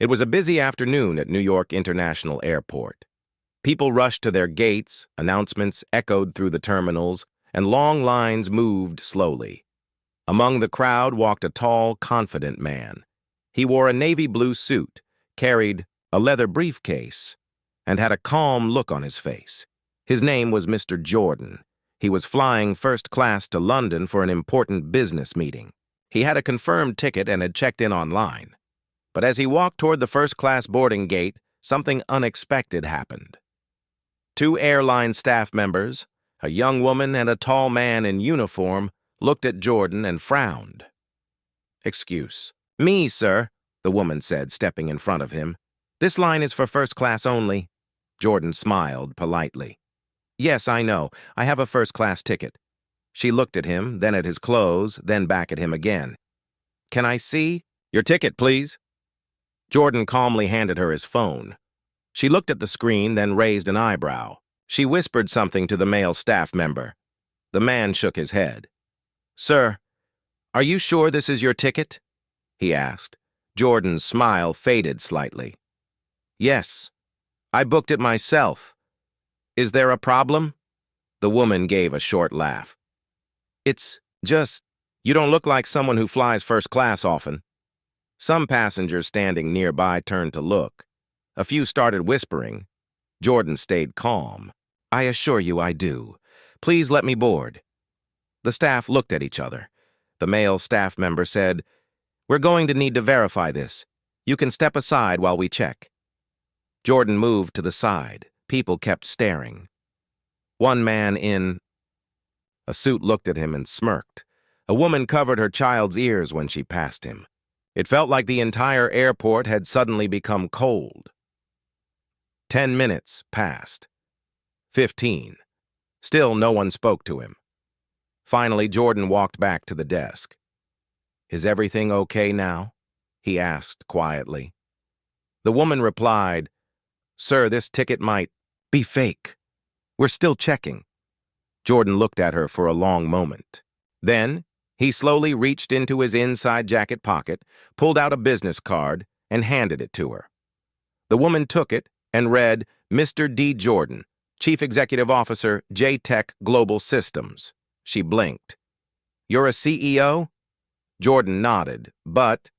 It was a busy afternoon at New York International Airport. People rushed to their gates, announcements echoed through the terminals, and long lines moved slowly. Among the crowd walked a tall, confident man. He wore a navy blue suit, carried a leather briefcase, and had a calm look on his face. His name was Mr. Jordan. He was flying first class to London for an important business meeting. He had a confirmed ticket and had checked in online. But as he walked toward the first-class boarding gate, something unexpected happened. Two airline staff members, a young woman and a tall man in uniform, looked at Jordan and frowned. "Excuse me, sir," the woman said, stepping in front of him. "This line is for first class only." Jordan smiled politely. "Yes, I know. I have a first-class ticket." She looked at him, then at his clothes, then back at him again. "Can I see your ticket, please?" Jordan calmly handed her his phone. She looked at the screen, then raised an eyebrow. She whispered something to the male staff member. The man shook his head. "Sir, are you sure this is your ticket?" he asked. Jordan's smile faded slightly. "Yes, I booked it myself. Is there a problem?" The woman gave a short laugh. "It's just, you don't look like someone who flies first class often." Some passengers standing nearby turned to look. A few started whispering. Jordan stayed calm. "I assure you I do. Please let me board." The staff looked at each other. The male staff member said, "We're going to need to verify this. You can step aside while we check." Jordan moved to the side. People kept staring. One man in a suit looked at him and smirked. A woman covered her child's ears when she passed him. It felt like the entire airport had suddenly become cold. 10 minutes passed. 15. Still no one spoke to him. Finally, Jordan walked back to the desk. "Is everything okay now?" he asked quietly. The woman replied, "Sir, this ticket might be fake. We're still checking." Jordan looked at her for a long moment. Then, he slowly reached into his inside jacket pocket, pulled out a business card, and handed it to her. The woman took it and read, "Mr. D. Jordan, Chief Executive Officer, J-Tech Global Systems." She blinked. "You're a CEO?" Jordan nodded. "But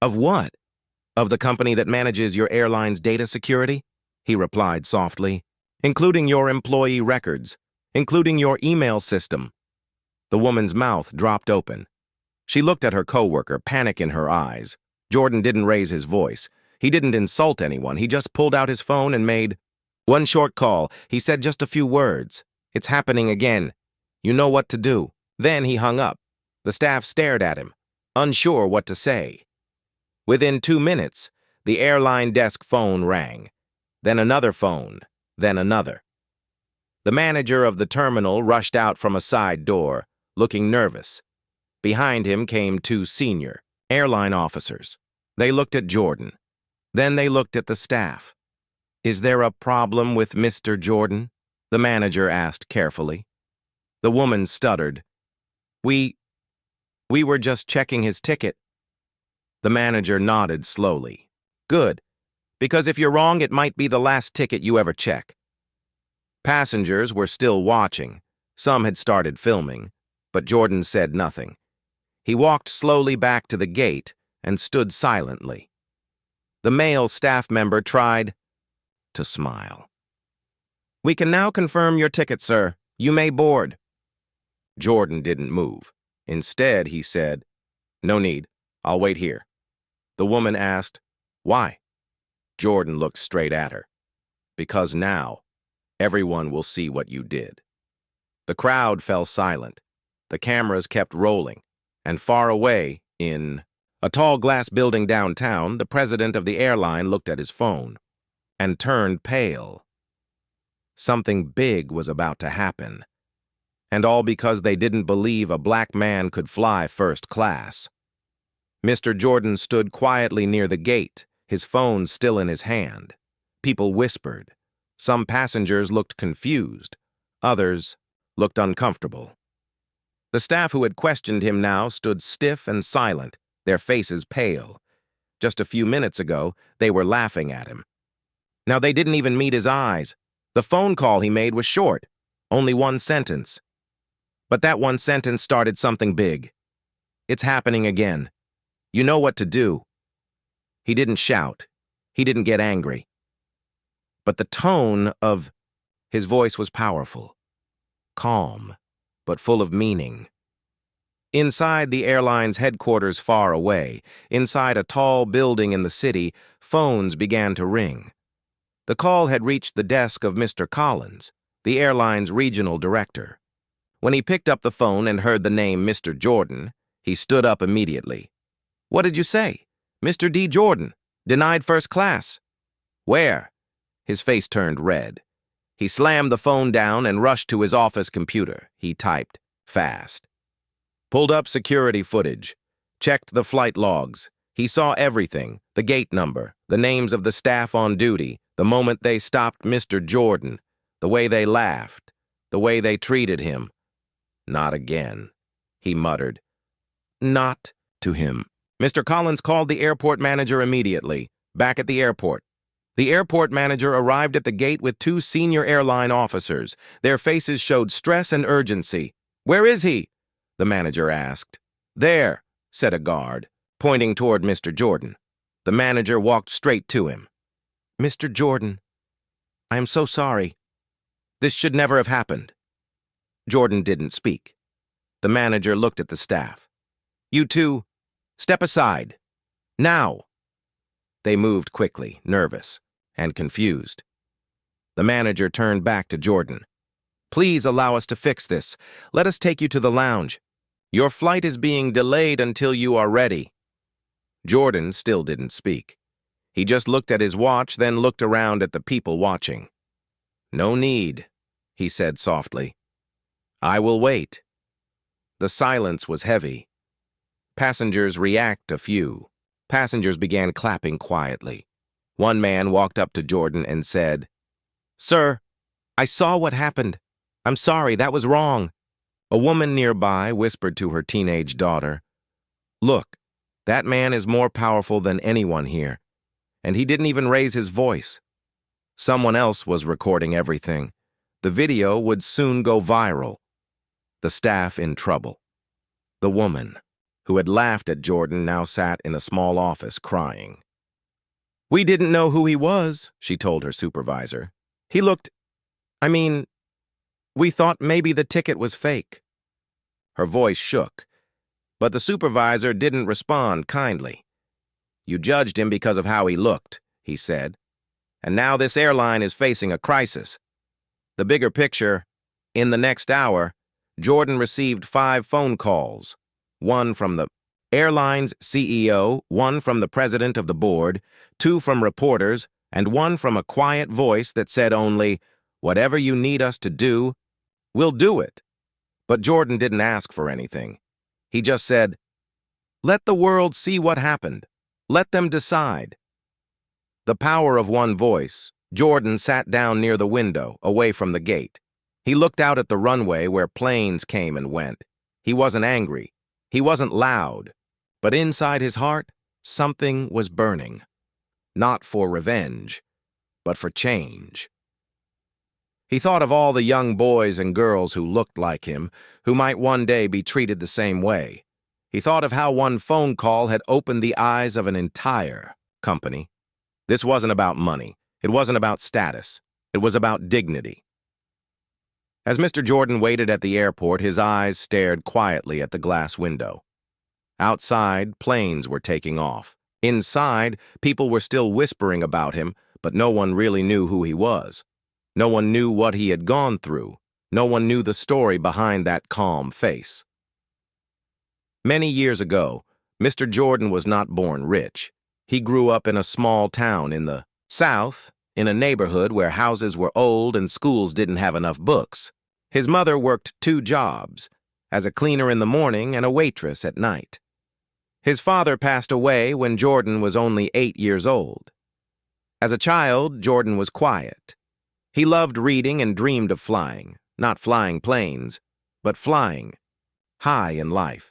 of what?" "Of the company that manages your airline's data security," he replied softly, "including your employee records, including your email system." The woman's mouth dropped open. She looked at her coworker, panic in her eyes. Jordan didn't raise his voice. He didn't insult anyone. He just pulled out his phone and made one short call. He said just a few words. "It's happening again. You know what to do." Then he hung up. The staff stared at him, unsure what to say. Within 2 minutes, the airline desk phone rang. Then another phone, then another. The manager of the terminal rushed out from a side door, looking nervous. Behind him came two senior airline officers. They looked at Jordan. Then they looked at the staff. "Is there a problem with Mr. Jordan?" the manager asked carefully. The woman stuttered. We were just checking his ticket." The manager nodded slowly. "Good, because if you're wrong, it might be the last ticket you ever check." Passengers were still watching. Some had started filming, but Jordan said nothing. He walked slowly back to the gate and stood silently. The male staff member tried to smile. "We can now confirm your ticket, sir. You may board." Jordan didn't move. Instead, he said, "No need. I'll wait here." The woman asked, "Why?" Jordan looked straight at her. "Because now, everyone will see what you did." The crowd fell silent. The cameras kept rolling, and far away, in a tall glass building downtown, the president of the airline looked at his phone and turned pale. Something big was about to happen. And all because they didn't believe a black man could fly first class. Mr. Jordan stood quietly near the gate, his phone still in his hand. People whispered. Some passengers looked confused. Others looked uncomfortable. The staff who had questioned him now stood stiff and silent, their faces pale. Just a few minutes ago, they were laughing at him. Now they didn't even meet his eyes. The phone call he made was short, only one sentence. But that one sentence started something big. It's happening again. You know what to do. He didn't shout. He didn't get angry. But the tone of his voice was powerful, calm, but full of meaning. Inside the airline's headquarters far away, inside a tall building in the city, phones began to ring. The call had reached the desk of Mr. Collins, the airline's regional director. When he picked up the phone and heard the name Mr. Jordan, he stood up immediately. "What did you say?" "Mr. D. Jordan, denied first class." "Where?" His face turned red. He slammed the phone down and rushed to his office computer. He typed fast. Pulled up security footage. Checked the flight logs. He saw everything, the gate number, the names of the staff on duty, the moment they stopped Mr. Jordan, the way they laughed, the way they treated him. "Not again," he muttered. "Not to him." Mr. Collins called the airport manager immediately, back at the airport. The airport manager arrived at the gate with two senior airline officers. Their faces showed stress and urgency. "Where is he?" the manager asked. "There," said a guard, pointing toward Mr. Jordan. The manager walked straight to him. "Mr. Jordan, I am so sorry. This should never have happened." Jordan didn't speak. The manager looked at the staff. "You two, step aside. Now." They moved quickly, nervous and confused. The manager turned back to Jordan. "Please allow us to fix this. Let us take you to the lounge. Your flight is being delayed until you are ready." Jordan still didn't speak. He just looked at his watch, then looked around at the people watching. "No need," he said softly. "I will wait." The silence was heavy. Passengers react a few. Passengers began clapping quietly. One man walked up to Jordan and said, "Sir, I saw what happened. I'm sorry, that was wrong." A woman nearby whispered to her teenage daughter, "Look, that man is more powerful than anyone here, and he didn't even raise his voice." Someone else was recording everything. The video would soon go viral. The staff in trouble. The woman, who had laughed at Jordan, now sat in a small office crying. "We didn't know who he was," she told her supervisor. "He looked, we thought maybe the ticket was fake." Her voice shook, but the supervisor didn't respond kindly. "You judged him because of how he looked," he said. "And now this airline is facing a crisis. The bigger picture, in the next hour, Jordan received 5 phone calls. One from the airline's CEO, one from the president of the board, 2 from reporters, and one from a quiet voice that said only, 'Whatever you need us to do, we'll do it.' But Jordan didn't ask for anything. He just said, 'Let the world see what happened. Let them decide.'" The power of one voice, Jordan sat down near the window, away from the gate. He looked out at the runway where planes came and went. He wasn't angry. He wasn't loud. But inside his heart, something was burning. Not for revenge, but for change. He thought of all the young boys and girls who looked like him, who might one day be treated the same way. He thought of how one phone call had opened the eyes of an entire company. This wasn't about money. It wasn't about status. It was about dignity. As Mr. Jordan waited at the airport, his eyes stared quietly at the glass window. Outside, planes were taking off. Inside, people were still whispering about him, but no one really knew who he was. No one knew what he had gone through. No one knew the story behind that calm face. Many years ago, Mr. Jordan was not born rich. He grew up in a small town in the South, in a neighborhood where houses were old and schools didn't have enough books. His mother worked 2 jobs, as a cleaner in the morning and a waitress at night. His father passed away when Jordan was only 8 years old. As a child, Jordan was quiet. He loved reading and dreamed of flying, not flying planes, but flying, high in life.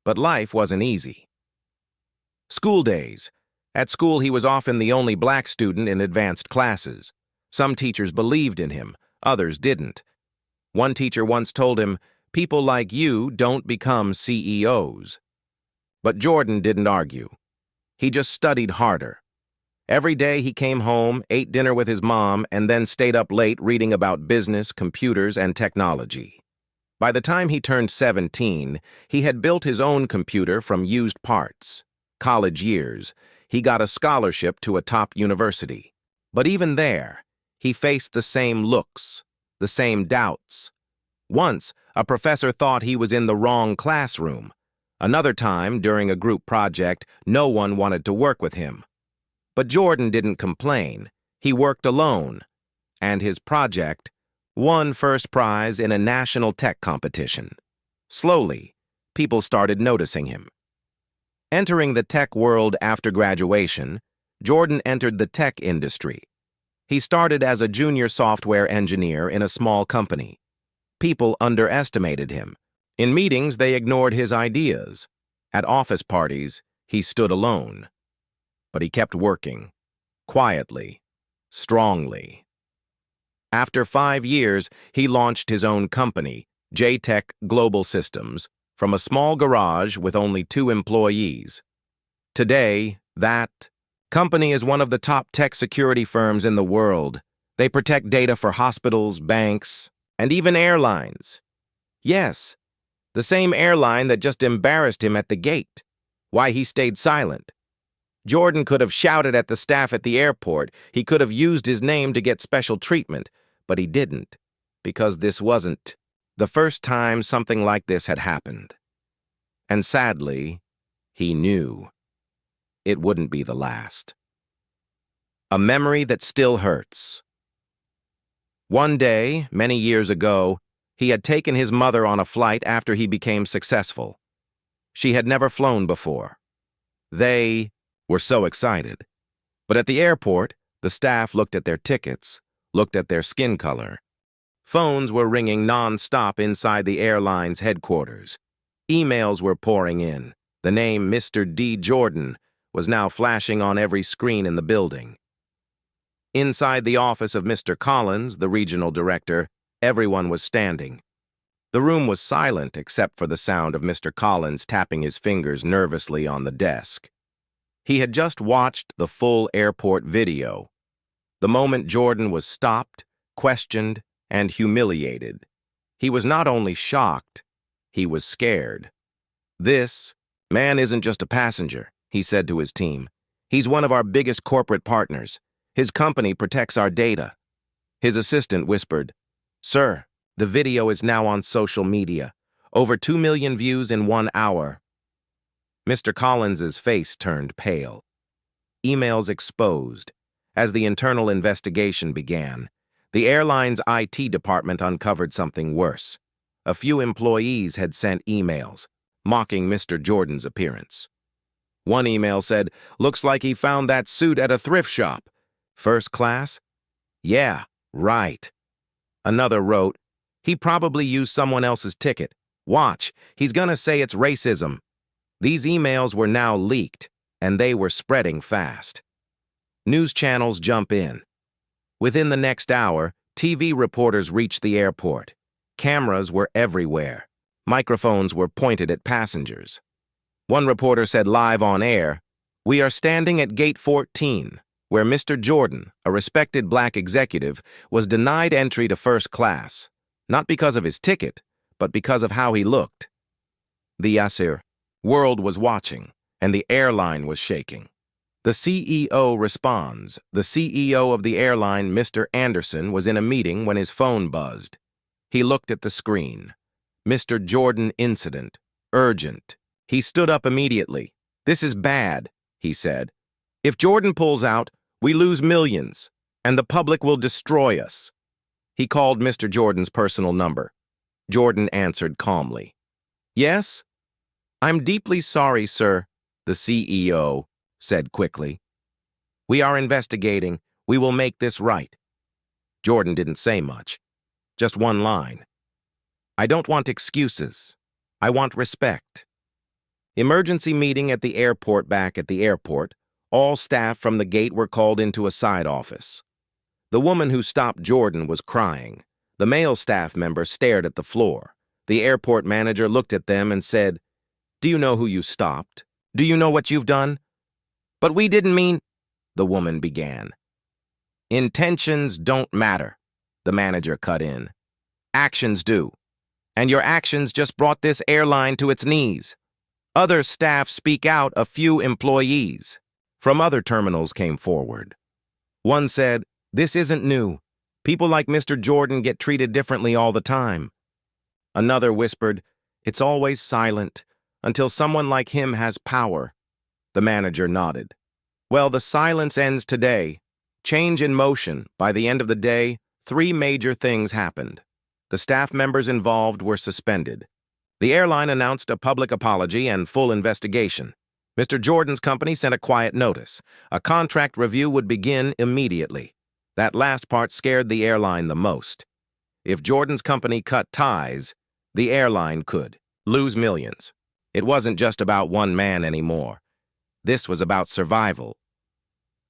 But life wasn't easy. School days, At school, he was often the only black student in advanced classes. Some teachers believed in him, others didn't. One teacher once told him, "People like you don't become CEOs." But Jordan didn't argue. He just studied harder. Every day he came home, ate dinner with his mom, and then stayed up late reading about business, computers, and technology. By the time he turned 17, he had built his own computer from used parts. College years, he got a scholarship to a top university. But even there, he faced the same looks, the same doubts. Once, a professor thought he was in the wrong classroom. Another time, during a group project, no one wanted to work with him. But Jordan didn't complain. He worked alone, and his project won first prize in a national tech competition. Slowly, people started noticing him. Entering the tech world after graduation, Jordan entered the tech industry. He started as a junior software engineer in a small company. People underestimated him. In meetings, they ignored his ideas. At office parties, he stood alone. But he kept working, quietly, strongly. After 5 years, he launched his own company, J-Tech Global Systems, from a small garage with only 2 employees. Today, that company is one of the top tech security firms in the world. They protect data for hospitals, banks, and even airlines. Yes, the same airline that just embarrassed him at the gate. Why he stayed silent. Jordan could have shouted at the staff at the airport. He could have used his name to get special treatment, but he didn't, because this wasn't the first time something like this had happened. And sadly, he knew it wouldn't be the last. A memory that still hurts. One day, many years ago, he had taken his mother on a flight after he became successful. She had never flown before. They were so excited. But at the airport, the staff looked at their tickets, looked at their skin color. Phones were ringing non-stop inside the airline's headquarters. Emails were pouring in. The name Mr. D. Jordan was now flashing on every screen in the building. Inside the office of Mr. Collins, the regional director, everyone was standing. The room was silent except for the sound of Mr. Collins tapping his fingers nervously on the desk. He had just watched the full airport video. The moment Jordan was stopped, questioned, and humiliated. He was not only shocked, he was scared. "This man isn't just a passenger," he said to his team. "He's one of our biggest corporate partners. His company protects our data." His assistant whispered, "Sir, the video is now on social media. Over 2 million views in 1 hour. Mr. Collins's face turned pale. Emails exposed. As the internal investigation began, the airline's IT department uncovered something worse. A few employees had sent emails, mocking Mr. Jordan's appearance. One email said, "Looks like he found that suit at a thrift shop. First class? Yeah, right." Another wrote, "He probably used someone else's ticket. Watch, he's gonna say it's racism." These emails were now leaked, and they were spreading fast. News channels jump in. Within the next hour, TV reporters reached the airport. Cameras were everywhere. Microphones were pointed at passengers. One reporter said live on air, "We are standing at Gate 14, where Mr. Jordan, a respected black executive, was denied entry to first class, not because of his ticket, but because of how he looked." The Yasser world was watching, and the airline was shaking. The CEO responds. The CEO of the airline, Mr. Anderson, was in a meeting when his phone buzzed. He looked at the screen. "Mr. Jordan incident. Urgent." He stood up immediately. "This is bad," he said. "If Jordan pulls out, we lose millions, and the public will destroy us." He called Mr. Jordan's personal number. Jordan answered calmly. "Yes? I'm deeply sorry, sir," the CEO said quickly. "We are investigating. We will make this right." Jordan didn't say much. Just one line. "I don't want excuses. I want respect." Emergency meeting at the airport. Back at the airport, All staff from the gate were called into a side office. The woman who stopped Jordan was crying. The male staff member stared at the floor. The airport manager looked at them and said, "Do you know who you stopped? Do you know what you've done?" "But we didn't mean—" the woman began. "Intentions don't matter," the manager cut in. "Actions do. And your actions just brought this airline to its knees. Other staff speak out, a few employees." From other terminals came forward. One said, "This isn't new. People like Mr. Jordan get treated differently all the time." Another whispered, "It's always silent until someone like him has power." The manager nodded. "Well, the silence ends today. Change in motion. By the end of the day, 3 major things happened. The staff members involved were suspended. The airline announced a public apology and full investigation. Mr. Jordan's company sent a quiet notice. A contract review would begin immediately. That last part scared the airline the most. If Jordan's company cut ties, the airline could lose millions. It wasn't just about one man anymore. This was about survival.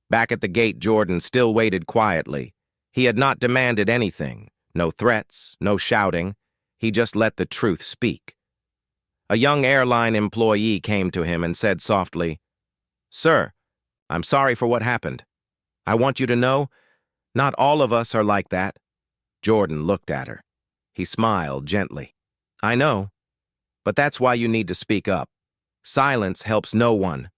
Back at the gate, Jordan still waited quietly. He had not demanded anything. No threats, no shouting. He just let the truth speak. A young airline employee came to him and said softly, "Sir, I'm sorry for what happened. I want you to know, not all of us are like that." Jordan looked at her. He smiled gently. "I know, but that's why you need to speak up. Silence helps no one."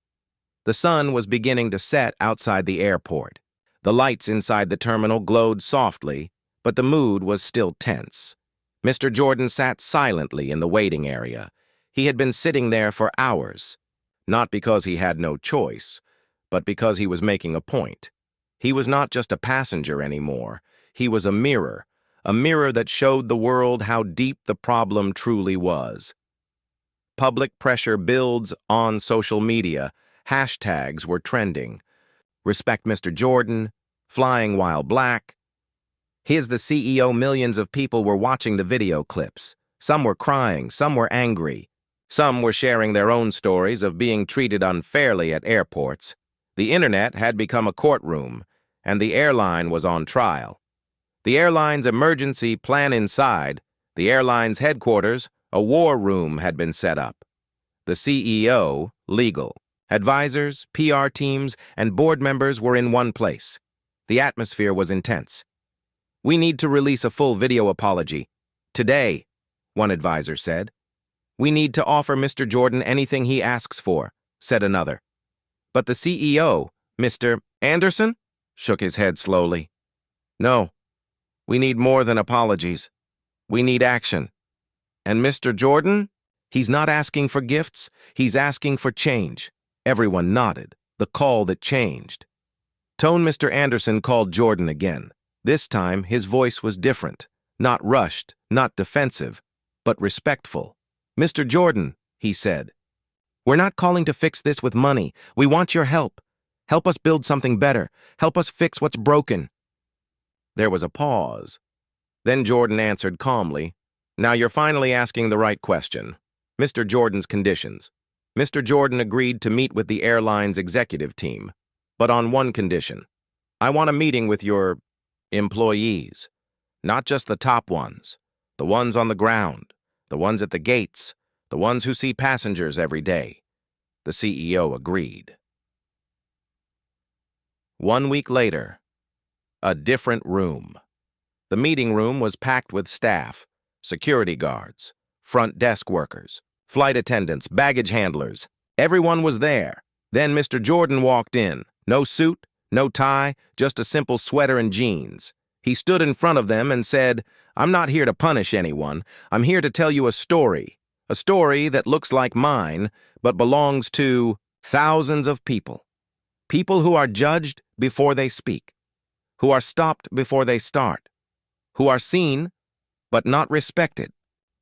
The sun was beginning to set outside the airport. The lights inside the terminal glowed softly, but the mood was still tense. Mr. Jordan sat silently in the waiting area. He had been sitting there for hours, not because he had no choice, but because he was making a point. He was not just a passenger anymore. He was a mirror that showed the world how deep the problem truly was. Public pressure builds on social media. Hashtags were trending. Respect Mr. Jordan, flying while black. Here's the CEO. Millions of people were watching the video clips. Some were crying, some were angry. Some were sharing their own stories of being treated unfairly at airports. The internet had become a courtroom, and the airline was on trial. The airline's emergency plan inside, the airline's headquarters, a war room had been set up. The CEO, legal, advisors, PR teams, and board members were in one place. The atmosphere was intense. "We need to release a full video apology. Today," one advisor said. "We need to offer Mr. Jordan anything he asks for," said another. But the CEO, Mr. Anderson, shook his head slowly. "No, we need more than apologies. We need action. And Mr. Jordan, he's not asking for gifts, he's asking for change." Everyone nodded, the call that changed. Tone Mr. Anderson called Jordan again. This time, his voice was different, not rushed, not defensive, but respectful. "Mr. Jordan," he said, "we're not calling to fix this with money. We want your help. Help us build something better. Help us fix what's broken." There was a pause. Then Jordan answered calmly, "Now you're finally asking the right question. Mr. Jordan's conditions." Mr. Jordan agreed to meet with the airline's executive team, but on one condition. "I want a meeting with your employees, not just the top ones, the ones on the ground, the ones at the gates, the ones who see passengers every day." The CEO agreed. 1 week later, a different room. The meeting room was packed with staff, security guards, front desk workers, flight attendants, baggage handlers. Everyone was there. Then Mr. Jordan walked in. No suit, no tie, just a simple sweater and jeans. He stood in front of them and said, "I'm not here to punish anyone. I'm here to tell you a story that looks like mine, but belongs to thousands of people. People who are judged before they speak, who are stopped before they start, who are seen but not respected."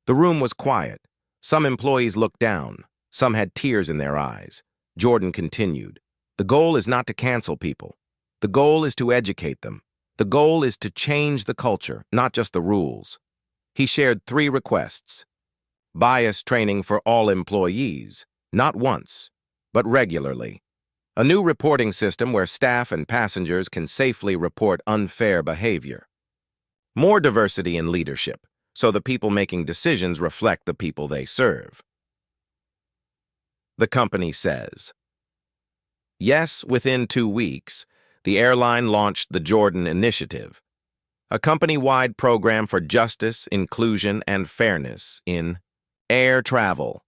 The room was quiet. Some employees looked down. Some had tears in their eyes. Jordan continued, "The goal is not to cancel people. The goal is to educate them. The goal is to change the culture, not just the rules." He shared 3 requests. Bias training for all employees, not once, but regularly. a new reporting system where staff and passengers can safely report unfair behavior. More diversity in leadership, so the people making decisions reflect the people they serve. The company says. Yes, within 2 weeks, the airline launched the Jordan Initiative, a company-wide program for justice, inclusion, and fairness in air travel.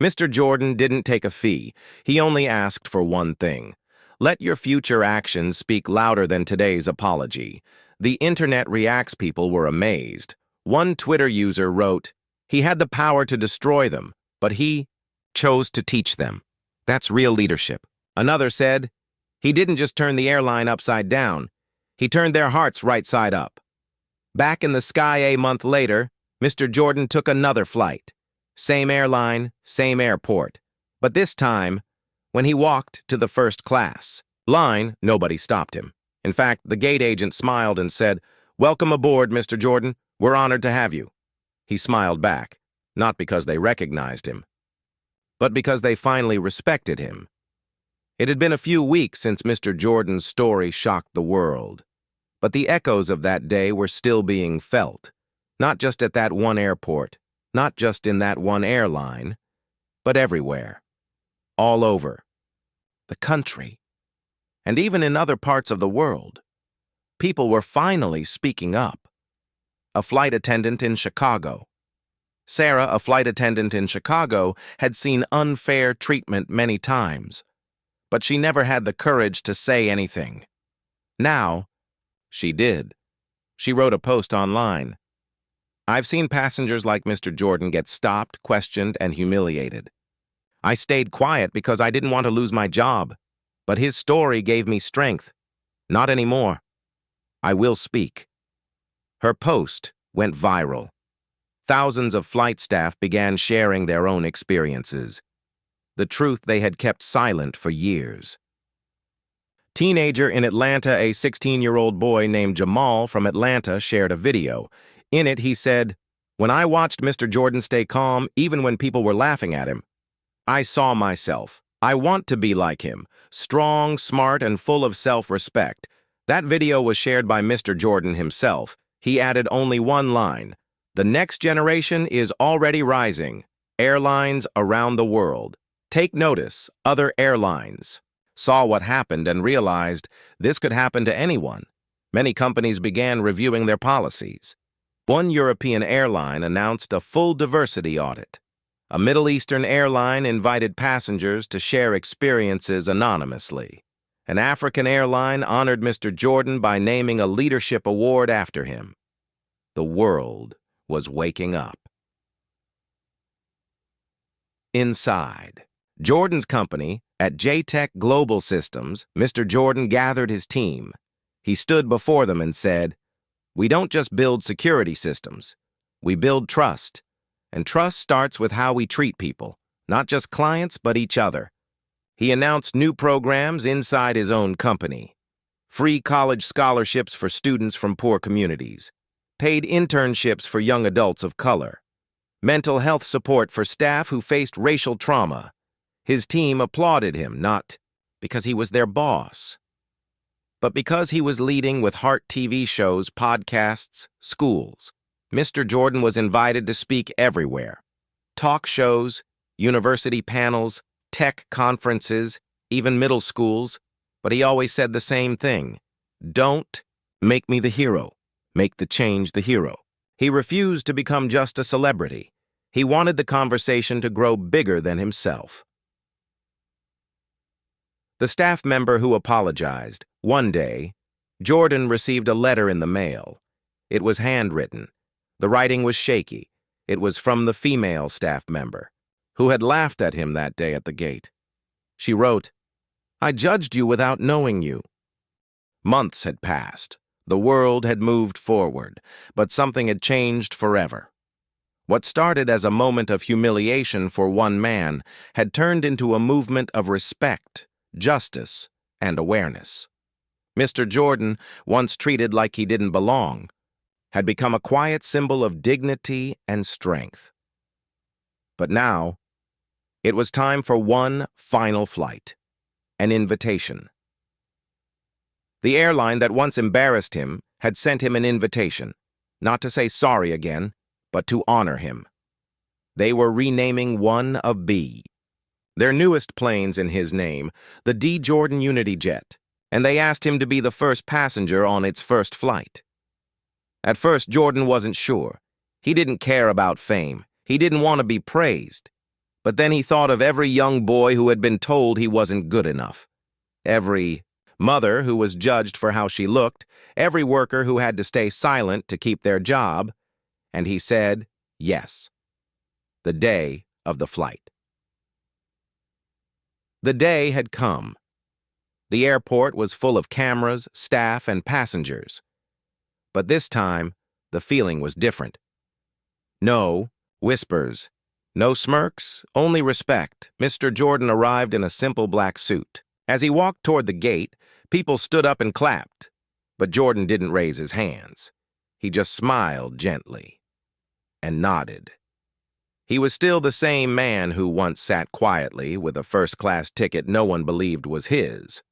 Mr. Jordan didn't take a fee. He only asked for one thing. Let your future actions speak louder than today's apology. The internet reacts. People were amazed. One Twitter user wrote, "He had the power to destroy them, but he chose to teach them. That's real leadership." Another said, "He didn't just turn the airline upside down. He turned their hearts right side up." Back in the sky a month later, Mr. Jordan took another flight. Same airline, same airport. But this time, when he walked to the first class line, nobody stopped him. In fact, the gate agent smiled and said, "Welcome aboard, Mr. Jordan. We're honored to have you." He smiled back, not because they recognized him, but because they finally respected him. It had been a few weeks since Mr. Jordan's story shocked the world, but the echoes of that day were still being felt, not just at that one airport, not just in that one airline, but everywhere, all over the country, and even in other parts of the world. People were finally speaking up. A flight attendant in Chicago. Sarah, a flight attendant in Chicago, had seen unfair treatment many times, but she never had the courage to say anything. Now, she did. She wrote a post online. "I've seen passengers like Mr. Jordan get stopped, questioned, and humiliated. I stayed quiet because I didn't want to lose my job, but his story gave me strength. Not anymore. I will speak." Her post went viral. Thousands of flight staff began sharing their own experiences, the truth they had kept silent for years. Teenager in Atlanta, a 16-year-old boy named Jamal from Atlanta, shared a video. In it, he said, "When I watched Mr. Jordan stay calm, even when people were laughing at him, I saw myself. I want to be like him, strong, smart, and full of self-respect." That video was shared by Mr. Jordan himself. He added only one line, "The next generation is already rising. Airlines around the world. Take notice, other airlines." Saw what happened and realized this could happen to anyone. Many companies began reviewing their policies. One European airline announced a full diversity audit. A Middle Eastern airline invited passengers to share experiences anonymously. An African airline honored Mr. Jordan by naming a leadership award after him. The world was waking up. Inside Jordan's company, at JTech Global Systems, Mr. Jordan gathered his team. He stood before them and said, "We don't just build security systems. We build trust. And trust starts with how we treat people, not just clients, but each other." He announced new programs inside his own company. Free college scholarships for students from poor communities. Paid internships for young adults of color. Mental health support for staff who faced racial trauma. His team applauded him, not because he was their boss, but because he was leading with Heart TV shows, podcasts, schools. Mr. Jordan was invited to speak everywhere. Talk shows, university panels, tech conferences, even middle schools, but he always said the same thing. Don't make me the hero. Make the change the hero. He refused to become just a celebrity. He wanted the conversation to grow bigger than himself. The staff member who apologized. One day, Jordan received a letter in the mail. It was handwritten. The writing was shaky. It was from the female staff member, who had laughed at him that day at the gate. She wrote, "I judged you without knowing you." Months had passed. The world had moved forward, but something had changed forever. What started as a moment of humiliation for one man had turned into a movement of respect, justice, and awareness. Mr. Jordan, once treated like he didn't belong, had become a quiet symbol of dignity and strength. But now, it was time for one final flight. an invitation. The airline that once embarrassed him had sent him an invitation, not to say sorry again, but to honor him. They were renaming one of B, their newest planes in his name, the D. Jordan Unity jet, and they asked him to be the first passenger on its first flight. At first, Jordan wasn't sure. He didn't care about fame. He didn't want to be praised. But then he thought of every young boy who had been told he wasn't good enough. Every mother who was judged for how she looked, every worker who had to stay silent to keep their job, and he said yes. The day of the flight. The day had come. The airport was full of cameras, staff, and passengers. But this time, the feeling was different. No whispers, no smirks, only respect. Mr. Jordan arrived in a simple black suit. As he walked toward the gate, people stood up and clapped, but Jordan didn't raise his hands. He just smiled gently and nodded. He was still the same man who once sat quietly with a first-class ticket no one believed was his.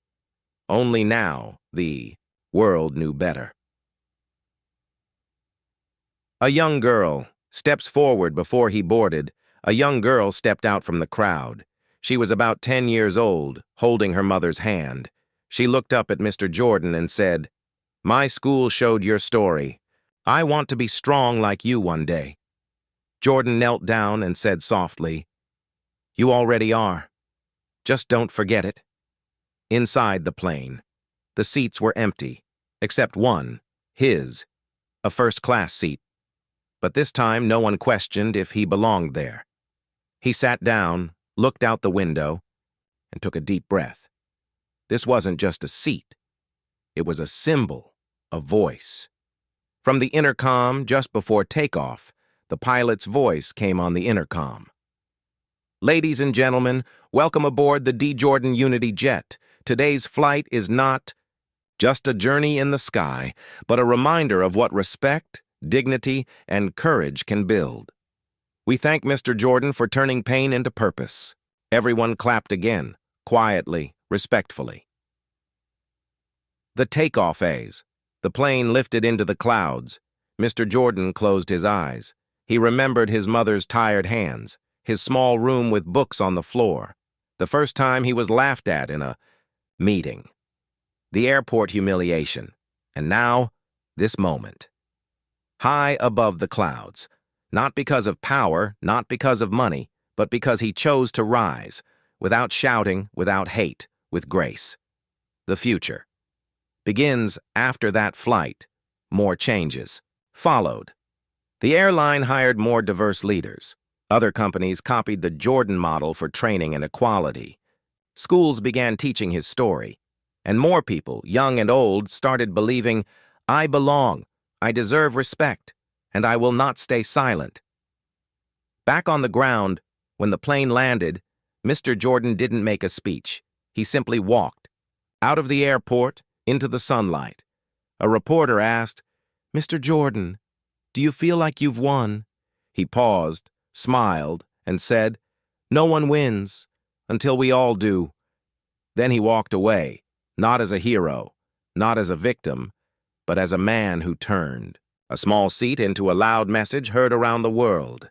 Only now, the world knew better. A young girl steps forward before he boarded. A young girl stepped out from the crowd. She was about 10 years old, holding her mother's hand. She looked up at Mr. Jordan and said, "My school showed your story. I want to be strong like you one day." Jordan knelt down and said softly, "You already are. Just don't forget it." Inside the plane, the seats were empty, except one, his, a first-class seat. But this time no one questioned if he belonged there. He sat down, looked out the window, and took a deep breath. This wasn't just a seat. It was a symbol, a voice. From the intercom just before takeoff, the pilot's voice came on the intercom. "Ladies and gentlemen, welcome aboard the D. Jordan Unity jet. Today's flight is not just a journey in the sky, but a reminder of what respect, dignity, and courage can build. We thank Mr. Jordan for turning pain into purpose." Everyone clapped again, quietly, respectfully. The takeoff phase. The plane lifted into the clouds. Mr. Jordan closed his eyes. He remembered his mother's tired hands, his small room with books on the floor, the first time he was laughed at in a meeting, the airport humiliation, and now, this moment. High above the clouds, not because of power, not because of money, but because he chose to rise, without shouting, without hate, with grace. The future begins after that flight. More changes followed. The airline hired more diverse leaders. Other companies copied the Jordan model for training and equality. Schools began teaching his story, and more people, young and old, started believing, "I belong, I deserve respect, and I will not stay silent." Back on the ground, when the plane landed, Mr. Jordan didn't make a speech. He simply walked out of the airport into the sunlight. A reporter asked, "Mr. Jordan, do you feel like you've won?" He paused, smiled, and said, "No one wins until we all do." Then he walked away, not as a hero, not as a victim, but as a man who turned a small seat into a loud message heard around the world.